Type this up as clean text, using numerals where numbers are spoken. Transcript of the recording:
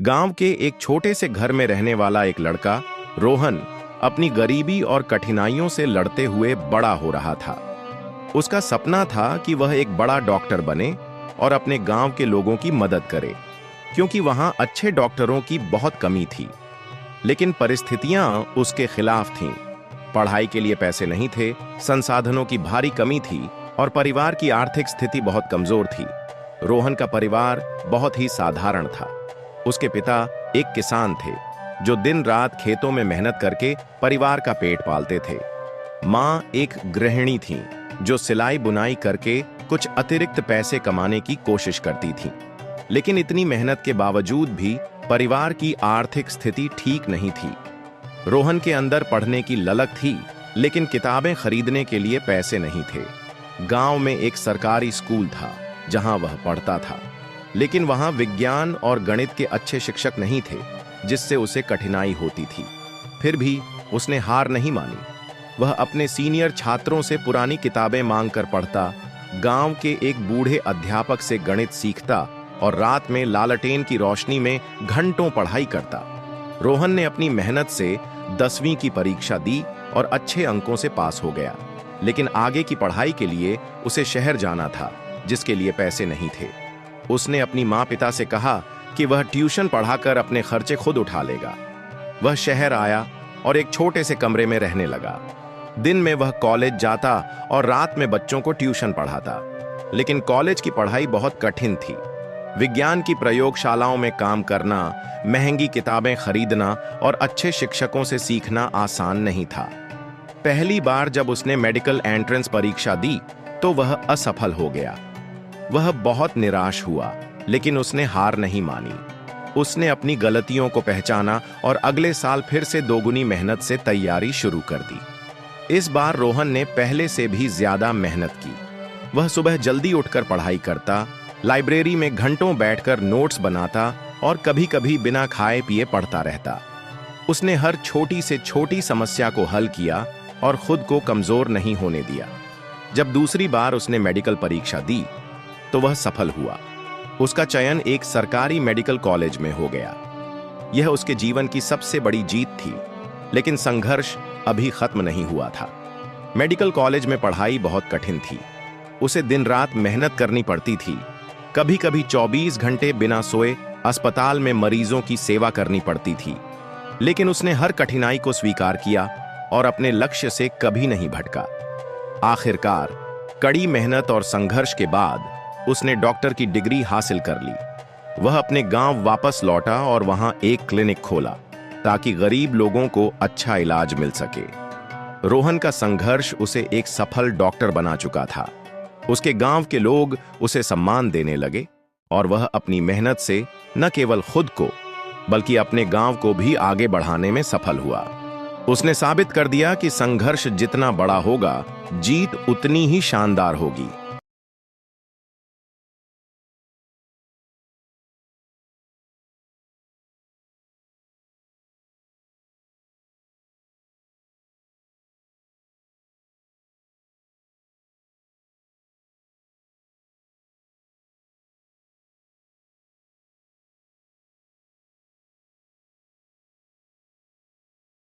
गांव के एक छोटे से घर में रहने वाला एक लड़का रोहन अपनी गरीबी और कठिनाइयों से लड़ते हुए बड़ा हो रहा था। उसका सपना था कि वह एक बड़ा डॉक्टर बने और अपने गांव के लोगों की मदद करे, क्योंकि वहां अच्छे डॉक्टरों की बहुत कमी थी। लेकिन परिस्थितियां उसके खिलाफ थीं। पढ़ाई के लिए पैसे नहीं थे, संसाधनों की भारी कमी थी और परिवार की आर्थिक स्थिति बहुत कमजोर थी। रोहन का परिवार बहुत ही साधारण था। उसके पिता एक किसान थे जो दिन रात खेतों में मेहनत करके परिवार का पेट पालते थे। माँ एक गृहिणी थीं जो सिलाई बुनाई करके कुछ अतिरिक्त पैसे कमाने की कोशिश करती थीं। लेकिन इतनी मेहनत के बावजूद भी परिवार की आर्थिक स्थिति ठीक नहीं थी। रोहन के अंदर पढ़ने की ललक थी, लेकिन किताबें खरीदने के लिए पैसे नहीं थे। गांव में एक सरकारी स्कूल था जहां वह पढ़ता था, लेकिन वहां विज्ञान और गणित के अच्छे शिक्षक नहीं थे, जिससे उसे कठिनाई होती थी। फिर भी उसने हार नहीं मानी। वह अपने सीनियर छात्रों से पुरानी किताबें मांगकर पढ़ता, गांव के एक बूढ़े अध्यापक से गणित सीखता और रात में लालटेन की रोशनी में घंटों पढ़ाई करता। रोहन ने अपनी मेहनत से 10वीं की परीक्षा दी और अच्छे अंकों से पास हो गया। लेकिन आगे की पढ़ाई के लिए उसे शहर जाना था, जिसके लिए पैसे नहीं थे। उसने अपनी माँ पिता से कहा कि वह ट्यूशन पढ़ाकर अपने खर्चे खुद उठा लेगा। वह शहर आया और एक छोटे से कमरे में रहने लगा। दिन में वह कॉलेज जाता और रात में बच्चों को ट्यूशन पढ़ाता। लेकिन कॉलेज की पढ़ाई बहुत कठिन थी। विज्ञान की प्रयोगशालाओं में काम करना, महंगी किताबें खरीदना और अच्छे शिक्षकों से सीखना आसान नहीं था। पहली बार जब उसने मेडिकल एंट्रेंस परीक्षा दी तो वह असफल हो गया। वह बहुत निराश हुआ, लेकिन उसने हार नहीं मानी। उसने अपनी गलतियों को पहचाना और अगले साल फिर से दोगुनी मेहनत से तैयारी शुरू कर दी। इस बार रोहन ने पहले से भी ज्यादा मेहनत की। वह सुबह जल्दी उठकर पढ़ाई करता, लाइब्रेरी में घंटों बैठकर नोट्स बनाता और कभी-कभी बिना खाए पिए पढ़ता रहता। उसने हर छोटी से छोटी समस्या को हल किया और खुद को कमजोर नहीं होने दिया। जब दूसरी बार उसने मेडिकल परीक्षा दी तो वह सफल हुआ। उसका चयन एक सरकारी मेडिकल कॉलेज में हो गया। यह उसके जीवन की सबसे बड़ी जीत थी, लेकिन संघर्ष अभी खत्म नहीं हुआ था। मेडिकल कॉलेज में पढ़ाई बहुत कठिन थी। उसे दिन रात मेहनत करनी पड़ती थी। कभी-कभी 24 घंटे बिना सोए अस्पताल में मरीजों की सेवा करनी पड़ती थी। लेकिन उसने हर कठिनाई को स्वीकार किया और अपने लक्ष्य से कभी नहीं भटका। आखिरकार कड़ी मेहनत और संघर्ष के बाद उसने डॉक्टर की डिग्री हासिल कर ली। वह अपने गांव वापस लौटा और वहां एक क्लिनिक खोला ताकि गरीब लोगों को अच्छा इलाज मिल सके। रोहन का संघर्ष उसे एक सफल डॉक्टर बना चुका था। उसके गांव के लोग उसे सम्मान देने लगे और वह अपनी मेहनत से न केवल खुद को बल्कि अपने गांव को भी आगे बढ़ाने में सफल हुआ। उसने साबित कर दिया कि संघर्ष जितना बड़ा होगा, जीत उतनी ही शानदार होगी।